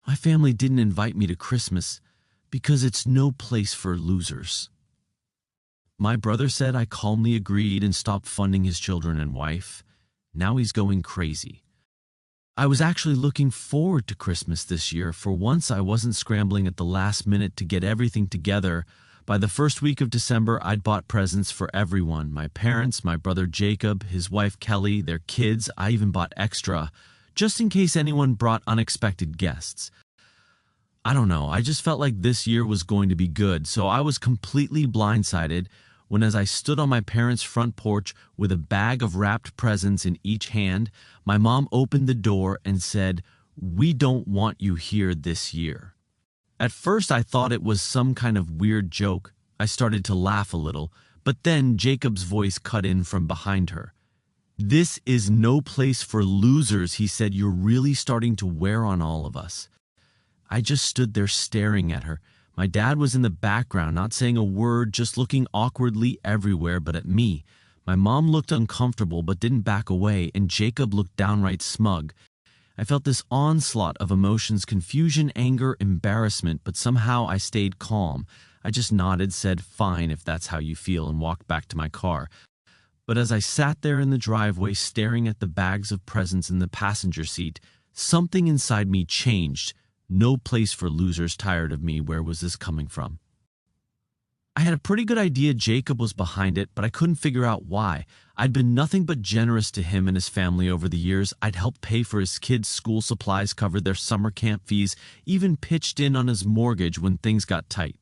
My family didn't invite me to Christmas because it's no place for losers. My brother said I calmly agreed and stopped funding his children and wife. Now he's going crazy. I was actually looking forward to Christmas this year. For once, I wasn't scrambling at the last minute to get everything together. By the first week of December, I'd bought presents for everyone. My parents, my brother Jacob, his wife Kelly, their kids. I even bought extra, just in case anyone brought unexpected guests. I don't know, I just felt like this year was going to be good, so I was completely blindsided when, as I stood on my parents' front porch with a bag of wrapped presents in each hand, my mom opened the door and said, "We don't want you here this year." At first I thought it was some kind of weird joke. I started to laugh a little, but then Jacob's voice cut in from behind her. "This is no place for losers," he said. "You're really starting to wear on all of us." I just stood there staring at her. My dad was in the background, not saying a word, just looking awkwardly everywhere but at me. My mom looked uncomfortable but didn't back away, and Jacob looked downright smug. I felt this onslaught of emotions, confusion, anger, embarrassment, but somehow I stayed calm. I just nodded, said, "Fine, if that's how you feel," and walked back to my car. But as I sat there in the driveway staring at the bags of presents in the passenger seat, something inside me changed. No place for losers, tired of me. Where was this coming from? I had a pretty good idea Jacob was behind it, but I couldn't figure out why. I'd been nothing but generous to him and his family over the years. I'd helped pay for his kids' school supplies, covered their summer camp fees, even pitched in on his mortgage when things got tight.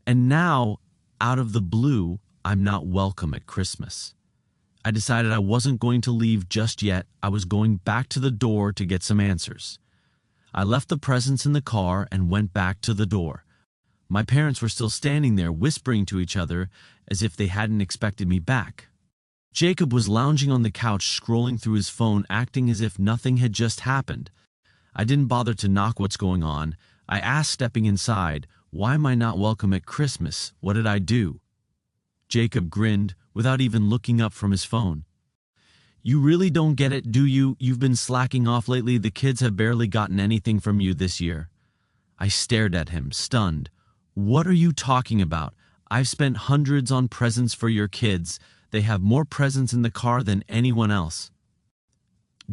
And now, out of the blue, I'm not welcome at Christmas. I decided I wasn't going to leave just yet. I was going back to the door to get some answers. I left the presents in the car and went back to the door. My parents were still standing there, whispering to each other as if they hadn't expected me back. Jacob was lounging on the couch, scrolling through his phone, acting as if nothing had just happened. I didn't bother to knock what's going on. I asked, stepping inside, "Why am I not welcome at Christmas? What did I do?" Jacob grinned without even looking up from his phone. "You really don't get it, do you? You've been slacking off lately. The kids have barely gotten anything from you this year." I stared at him, stunned. "What are you talking about? I've spent hundreds on presents for your kids. They have more presents in the car than anyone else."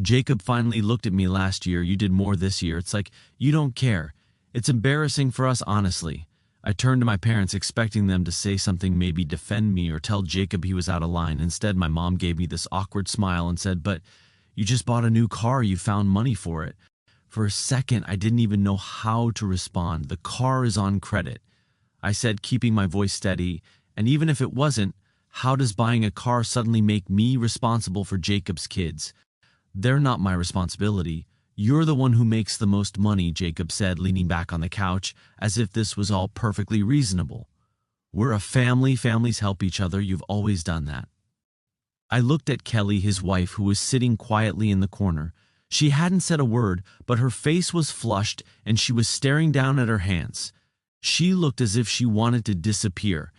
Jacob finally looked at me. "Last year, you did more this year. It's like you don't care. It's embarrassing for us, honestly." I turned to my parents, expecting them to say something, maybe defend me or tell Jacob he was out of line. Instead, my mom gave me this awkward smile and said, "But you just bought a new car. You found money for it." For a second, I didn't even know how to respond. "The car is on credit," I said, keeping my voice steady. "And even if it wasn't, how does buying a car suddenly make me responsible for Jacob's kids? They're not my responsibility. You're the one who makes the most money," Jacob said, leaning back on the couch, as if this was all perfectly reasonable. "We're a family. Families help each other. You've always done that." I looked at Kelly, his wife, who was sitting quietly in the corner. She hadn't said a word, but her face was flushed and she was staring down at her hands. She looked as if she wanted to disappear.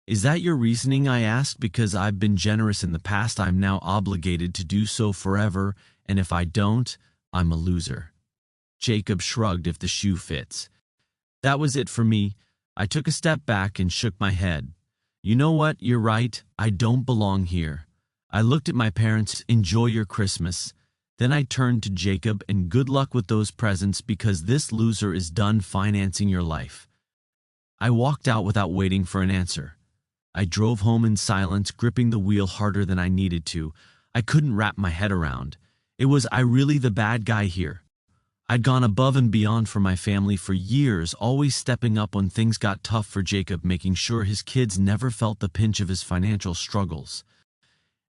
"Is that your reasoning?" I asked. "Because I've been generous in the past, I'm now obligated to do so forever, and if I don't, I'm a loser." Jacob shrugged. "If the shoe fits." That was it for me. I took a step back and shook my head. "You know what? You're right. I don't belong here." I looked at my parents. "Enjoy your Christmas." Then I turned to Jacob, "And good luck with those presents, because this loser is done financing your life." I walked out without waiting for an answer. I drove home in silence, gripping the wheel harder than I needed to. I couldn't wrap my head around. Was I really the bad guy here? I'd gone above and beyond for my family for years, always stepping up when things got tough for Jacob, making sure his kids never felt the pinch of his financial struggles.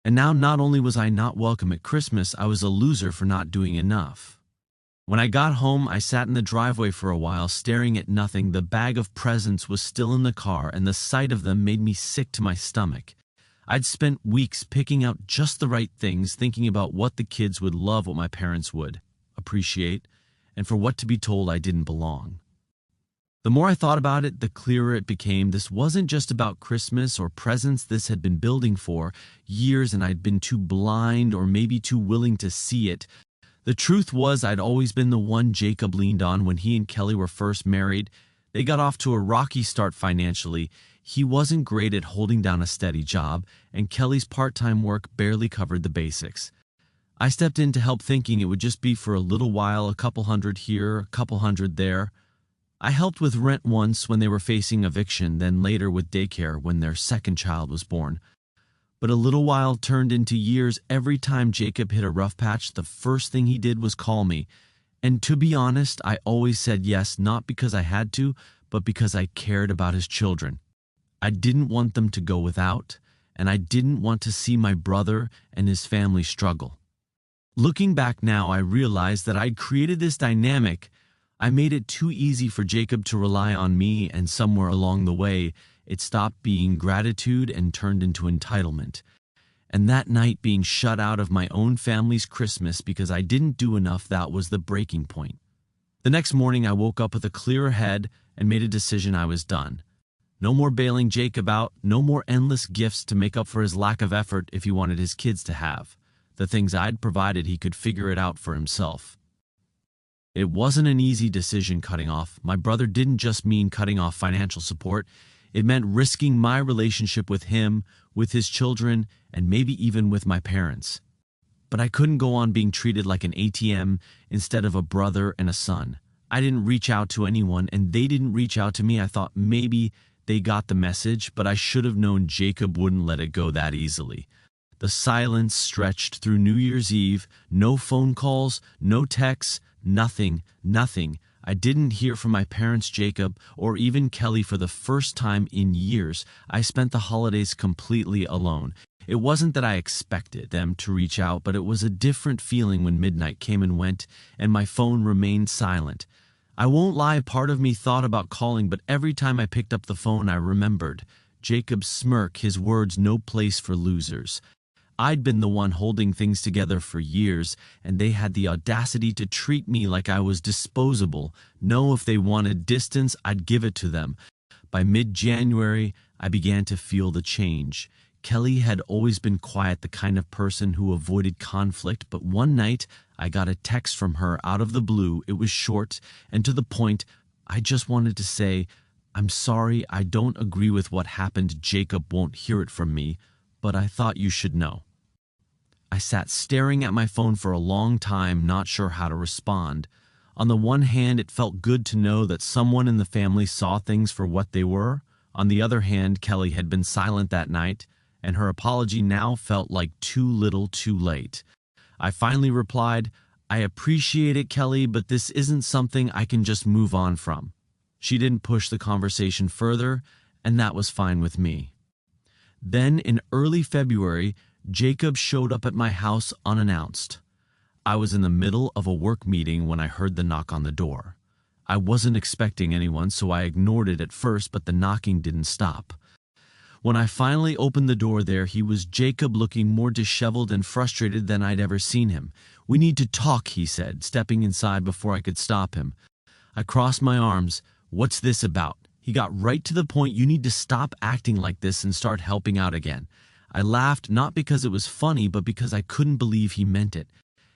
And now not only was I not welcome at Christmas, I was a loser for not doing enough. When I got home, I sat in the driveway for a while, staring at nothing. The bag of presents was still in the car, and the sight of them made me sick to my stomach. I'd spent weeks picking out just the right things, thinking about what the kids would love, what my parents would appreciate, and for what to be told I didn't belong. The more I thought about it, the clearer it became. This wasn't just about Christmas or presents. This had been building for years, and I'd been too blind or maybe too willing to see it. The truth was, I'd always been the one Jacob leaned on when he and Kelly were first married. They got off to a rocky start financially. He wasn't great at holding down a steady job, and Kelly's part-time work barely covered the basics. I stepped in to help, thinking it would just be for a little while, a couple hundred here, a couple hundred there. I helped with rent once when they were facing eviction, then later with daycare when their second child was born. But a little while turned into years. Every time Jacob hit a rough patch, the first thing he did was call me. And to be honest, I always said yes, not because I had to, but because I cared about his children. I didn't want them to go without, and I didn't want to see my brother and his family struggle. Looking back now, I realized that I'd created this dynamic. I made it too easy for Jacob to rely on me, and somewhere along the way, it stopped being gratitude and turned into entitlement. And that night, being shut out of my own family's Christmas because I didn't do enough, that was the breaking point. The next morning, I woke up with a clearer head and made a decision. I was done. No more bailing Jacob out, no more endless gifts to make up for his lack of effort if he wanted his kids to have the things I'd provided. He could figure it out for himself. It wasn't an easy decision cutting off. My brother didn't just mean cutting off financial support. It meant risking my relationship with him, with his children, and maybe even with my parents. But I couldn't go on being treated like an ATM instead of a brother and a son. I didn't reach out to anyone, and they didn't reach out to me. I thought maybe they got the message, but I should have known Jacob wouldn't let it go that easily. The silence stretched through New Year's Eve. No phone calls, no texts, nothing. I didn't hear from my parents, Jacob, or even Kelly for the first time in years. I spent the holidays completely alone. It wasn't that I expected them to reach out, but it was a different feeling when midnight came and went, and my phone remained silent. I won't lie, part of me thought about calling, but every time I picked up the phone, I remembered Jacob's smirk, his words, "No place for losers." I'd been the one holding things together for years, and they had the audacity to treat me like I was disposable. No, if they wanted distance, I'd give it to them. By mid-January, I began to feel the change. Kelly had always been quiet, the kind of person who avoided conflict, but one night I got a text from her out of the blue. It was short and to the point. I just wanted to say, "I'm sorry, I don't agree with what happened. Jacob won't hear it from me, but I thought you should know." I sat staring at my phone for a long time, not sure how to respond. On the one hand, it felt good to know that someone in the family saw things for what they were. On the other hand, Kelly had been silent that night, and her apology now felt like too little too late. I finally replied, "I appreciate it, Kelly, but this isn't something I can just move on from." She didn't push the conversation further, and that was fine with me. Then, in early February, Jacob showed up at my house unannounced. I was in the middle of a work meeting when I heard the knock on the door. I wasn't expecting anyone, so I ignored it at first, but the knocking didn't stop. When I finally opened the door, there he was, Jacob, looking more disheveled and frustrated than I'd ever seen him. "We need to talk," he said, stepping inside before I could stop him. I crossed my arms. "What's this about?" He got right to the point. "You need to stop acting like this and start helping out again." I laughed, not because it was funny, but because I couldn't believe he meant it.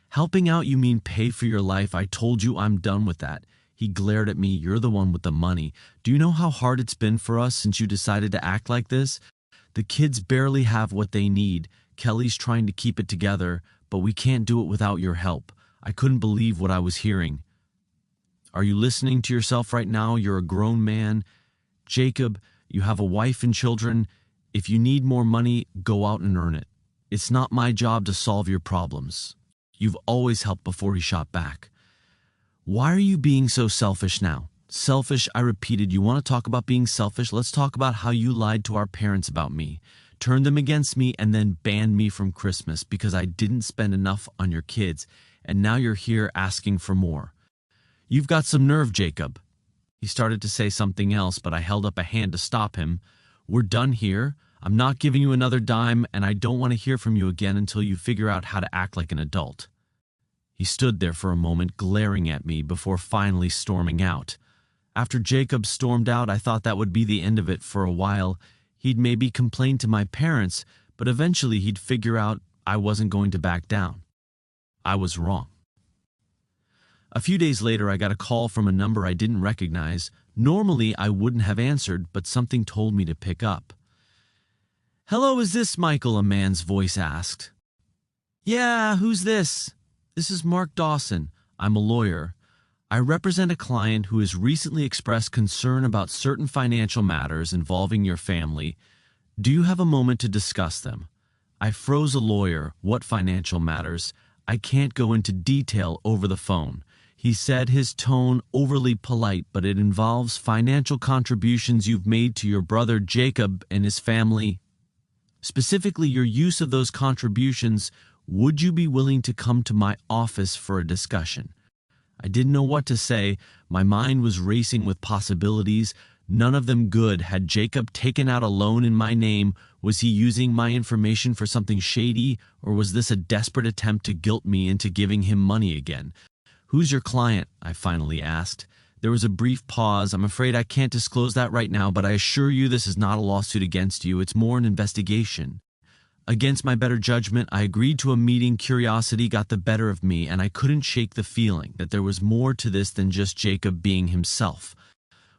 "Helping out, you mean pay for your life? I told you I'm done with that." He glared at me. "You're the one with the money. Do you know how hard it's been for us since you decided to act like this? The kids barely have what they need. Kelly's trying to keep it together, but we can't do it without your help." I couldn't believe what I was hearing. "Are you listening to yourself right now? You're a grown man. Jacob, you have a wife and children. If you need more money, go out and earn it. It's not my job to solve your problems. You've always helped." Before he shot back, "Why are you being so selfish now?" "Selfish," I repeated. "You want to talk about being selfish? Let's talk about how you lied to our parents about me, turned them against me, and then banned me from Christmas because I didn't spend enough on your kids, and now you're here asking for more. You've got some nerve, Jacob." He started to say something else, but I held up a hand to stop him. "We're done here. I'm not giving you another dime, and I don't want to hear from you again until you figure out how to act like an adult." He stood there for a moment, glaring at me, before finally storming out. After Jacob stormed out, I thought that would be the end of it. For a while, he'd maybe complain to my parents, but eventually he'd figure out I wasn't going to back down. I was wrong. A few days later, I got a call from a number I didn't recognize. Normally, I wouldn't have answered, but something told me to pick up. "Hello, is this Michael?" a man's voice asked. "Yeah, who's this?" "This is Mark Dawson. I'm a lawyer. I represent a client who has recently expressed concern about certain financial matters involving your family. Do you have a moment to discuss them?" I froze. A lawyer? What financial matters? I can't go into detail over the phone, he said, his tone overly polite, but it involves financial contributions you've made to your brother Jacob and his family. Specifically, your use of those contributions. Would you be willing to come to my office for a discussion? I didn't know what to say. My mind was racing with possibilities, none of them good. Had Jacob taken out a loan in my name? Was he using my information for something shady, or was this a desperate attempt to guilt me into giving him money again? "Who's your client?" I finally asked. There was a brief pause. "I'm afraid I can't disclose that right now, but I assure you this is not a lawsuit against you. It's more an investigation." Against my better judgment, I agreed to a meeting. Curiosity got the better of me, and I couldn't shake the feeling that there was more to this than just Jacob being himself.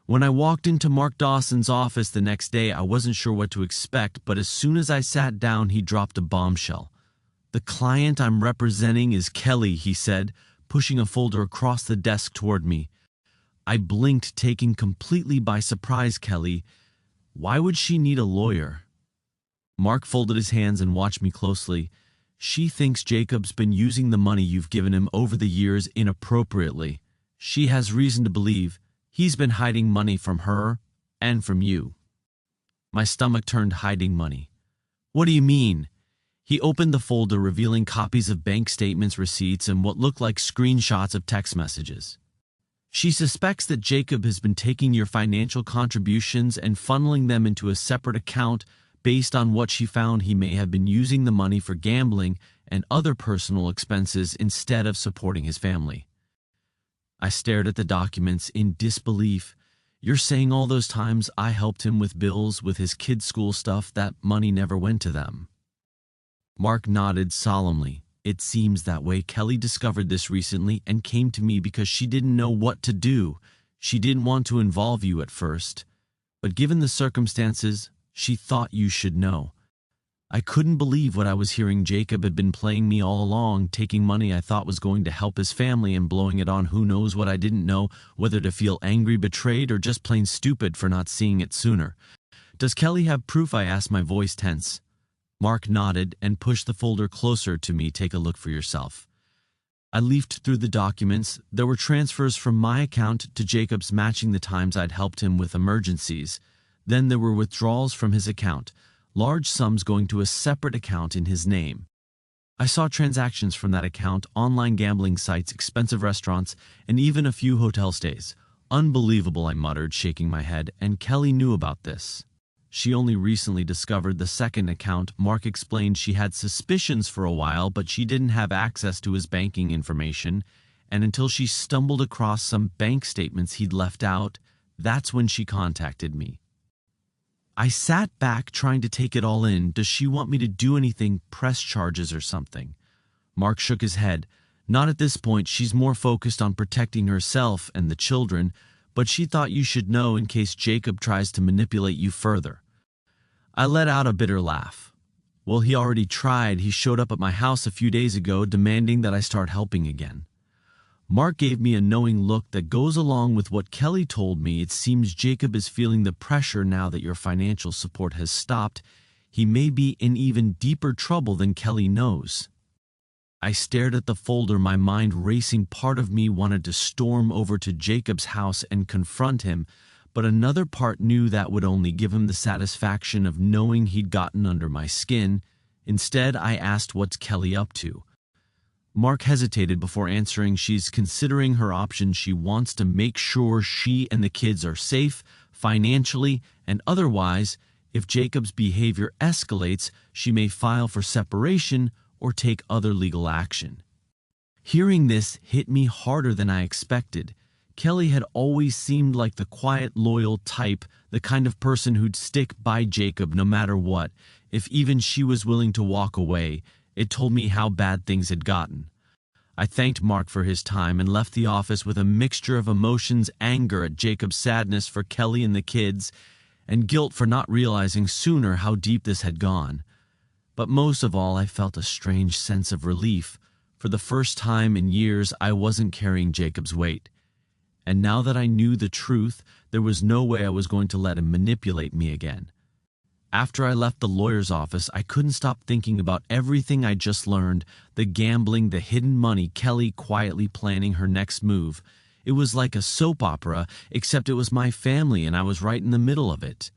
When I walked into Mark Dawson's office the next day, I wasn't sure what to expect, but as soon as I sat down, he dropped a bombshell. "The client I'm representing is Kelly," he said, pushing a folder across the desk toward me. I blinked, taken completely by surprise. "Kelly? Why would she need a lawyer?" Mark folded his hands and watched me closely. "She thinks Jacob's been using the money you've given him over the years inappropriately. She has reason to believe he's been hiding money from her and from you." My stomach turned. "Hiding money? What do you mean?" He opened the folder, revealing copies of bank statements, receipts, and what looked like screenshots of text messages. "She suspects that Jacob has been taking your financial contributions and funneling them into a separate account. Based on what she found, he may have been using the money for gambling and other personal expenses instead of supporting his family." I stared at the documents in disbelief. "You're saying all those times I helped him with bills, with his kids' school stuff, that money never went to them?" Mark nodded solemnly. "It seems that way. Kelly discovered this recently and came to me because she didn't know what to do. She didn't want to involve you at first, but given the circumstances, she thought you should know." I couldn't believe what I was hearing. Jacob had been playing me all along, taking money I thought was going to help his family and blowing it on who knows what. I didn't know whether to feel angry, betrayed, or just plain stupid for not seeing it sooner. "Does Kelly have proof?" I asked, my voice tense. Mark nodded and pushed the folder closer to me. "Take a look for yourself." I leafed through the documents. There were transfers from my account to Jacob's matching the times I'd helped him with emergencies. Then there were withdrawals from his account, large sums going to a separate account in his name. I saw transactions from that account, online gambling sites, expensive restaurants, and even a few hotel stays. "Unbelievable," I muttered, shaking my head. "And Kelly knew about this." "She only recently discovered the second account." Mark explained. "She had suspicions for a while, but she didn't have access to his banking information, and until she stumbled across some bank statements he'd left out, that's when she contacted me." I sat back, trying to take it all in. "Does she want me to do anything, press charges or something?" Mark shook his head. "Not at this point. She's more focused on protecting herself and the children, but she thought you should know in case Jacob tries to manipulate you further." I let out a bitter laugh. "Well, he already tried. He showed up at my house a few days ago, demanding that I start helping again." Mark gave me a knowing look that goes along with what Kelly told me. "It seems Jacob is feeling the pressure now that your financial support has stopped. He may be in even deeper trouble than Kelly knows." I stared at the folder, my mind racing. Part of me wanted to storm over to Jacob's house and confront him, but another part knew that would only give him the satisfaction of knowing he'd gotten under my skin. Instead, I asked, "What's Kelly up to?" Mark hesitated before answering. "She's considering her options. She wants to make sure she and the kids are safe, financially and otherwise. If Jacob's behavior escalates, she may file for separation or take other legal action." Hearing this hit me harder than I expected. Kelly had always seemed like the quiet, loyal type, the kind of person who'd stick by Jacob no matter what. If even she was willing to walk away, it told me how bad things had gotten. I thanked Mark for his time and left the office with a mixture of emotions: anger at Jacob's sadness for Kelly and the kids, and guilt for not realizing sooner how deep this had gone. But most of all, I felt a strange sense of relief. For the first time in years, I wasn't carrying Jacob's weight. And now that I knew the truth, there was no way I was going to let him manipulate me again. After I left the lawyer's office, I couldn't stop thinking about everything I just learned: the gambling, the hidden money, Kelly quietly planning her next move. It was like a soap opera, except it was my family and I was right in the middle of it.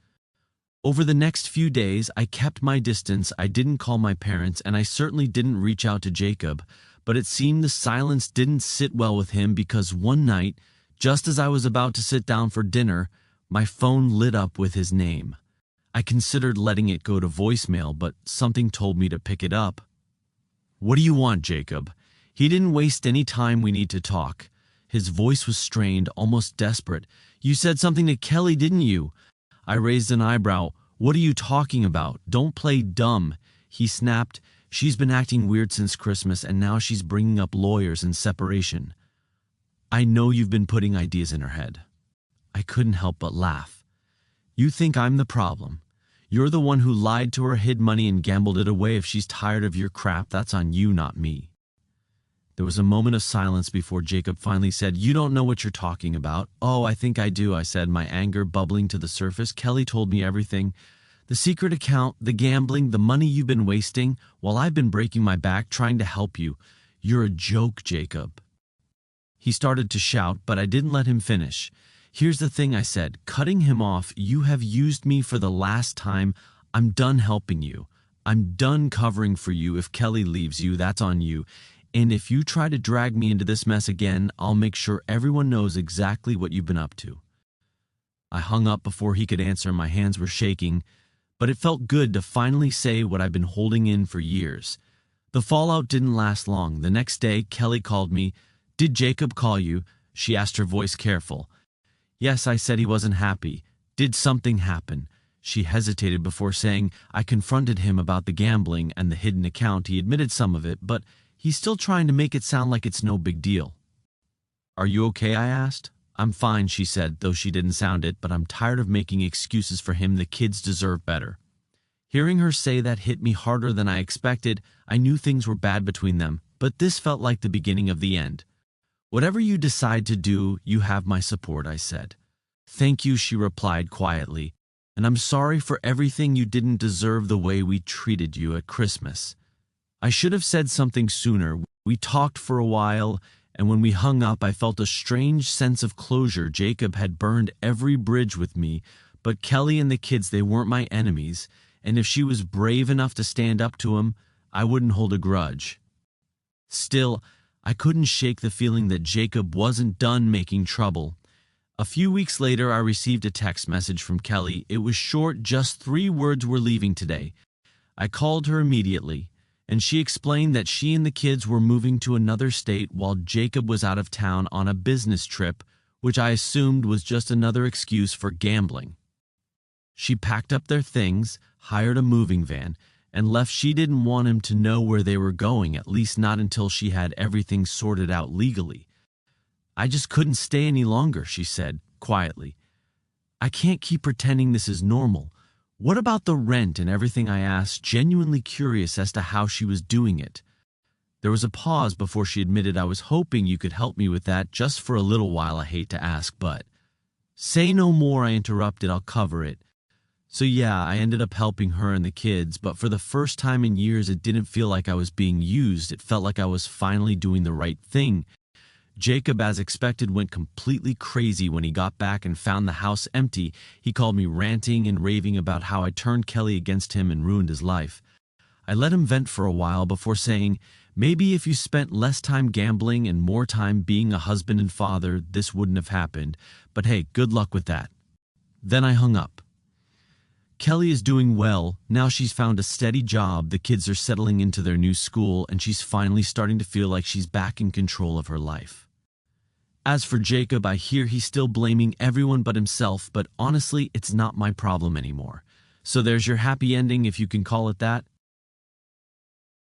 Over the next few days, I kept my distance. I didn't call my parents, and I certainly didn't reach out to Jacob. But it seemed the silence didn't sit well with him, because one night, just as I was about to sit down for dinner, my phone lit up with his name. I considered letting it go to voicemail, but something told me to pick it up. "What do you want, Jacob?" He didn't waste any time. "We need to talk." His voice was strained, almost desperate. "You said something to Kelly, didn't you?" I raised an eyebrow. "What are you talking about? Don't play dumb." He snapped. "She's been acting weird since Christmas, and now she's bringing up lawyers and separation. I know you've been putting ideas in her head." I couldn't help but laugh. "You think I'm the problem? You're the one who lied to her, hid money, and gambled it away. If she's tired of your crap, that's on you, not me." There was a moment of silence before Jacob finally said, "You don't know what you're talking about." "Oh, I think I do," I said, my anger bubbling to the surface. "Kelly told me everything. The secret account, the gambling, the money you've been wasting, while I've been breaking my back trying to help you. You're a joke, Jacob." He started to shout, but I didn't let him finish. "Here's the thing," I said, cutting him off. "You have used me for the last time. I'm done helping you. I'm done covering for you. If Kelly leaves you, that's on you. And if you try to drag me into this mess again, I'll make sure everyone knows exactly what you've been up to." I hung up before he could answer. My hands were shaking, but it felt good to finally say what I've been holding in for years. The fallout didn't last long. The next day, Kelly called me. "Did Jacob call you?" she asked, her voice careful. "Yes," I said. "He wasn't happy." "Did something happen?" She hesitated before saying, "I confronted him about the gambling and the hidden account. He admitted some of it, but he's still trying to make it sound like it's no big deal." "Are you okay?" I asked. "I'm fine," she said, though she didn't sound it, "but I'm tired of making excuses for him. The kids deserve better." Hearing her say that hit me harder than I expected. I knew things were bad between them, but this felt like the beginning of the end. "Whatever you decide to do, you have my support," I said. "Thank you," she replied quietly, "and I'm sorry for everything. You didn't deserve the way we treated you at Christmas." I should have said something sooner. We talked for a while, and when we hung up, I felt a strange sense of closure. Jacob had burned every bridge with me, but Kelly and the kids, they weren't my enemies, and if she was brave enough to stand up to him, I wouldn't hold a grudge. Still, I couldn't shake the feeling that Jacob wasn't done making trouble. A few weeks later, I received a text message from Kelly. It was short, just 3 words: "We're leaving today." I called her immediately, and she explained that she and the kids were moving to another state while Jacob was out of town on a business trip, which I assumed was just another excuse for gambling. She packed up their things, hired a moving van, and left. She didn't want him to know where they were going, at least not until she had everything sorted out legally. "I just couldn't stay any longer," she said quietly. "I can't keep pretending this is normal. What about the rent and everything?" I asked, genuinely curious as to how she was doing it. There was a pause before she admitted, "I was hoping you could help me with that just for a little while." I hate to ask, but— "Say no more," I interrupted. "I'll cover it." So yeah, I ended up helping her and the kids, but for the first time in years, it didn't feel like I was being used. It felt like I was finally doing the right thing. Jacob, as expected, went completely crazy when he got back and found the house empty. He called me ranting and raving about how I turned Kelly against him and ruined his life. I let him vent for a while before saying, "Maybe if you spent less time gambling and more time being a husband and father, this wouldn't have happened. But hey, good luck with that." Then I hung up. Kelly is doing well. Now she's found a steady job, the kids are settling into their new school, and she's finally starting to feel like she's back in control of her life. As for Jacob, I hear he's still blaming everyone but himself, but honestly, it's not my problem anymore. So there's your happy ending, if you can call it that.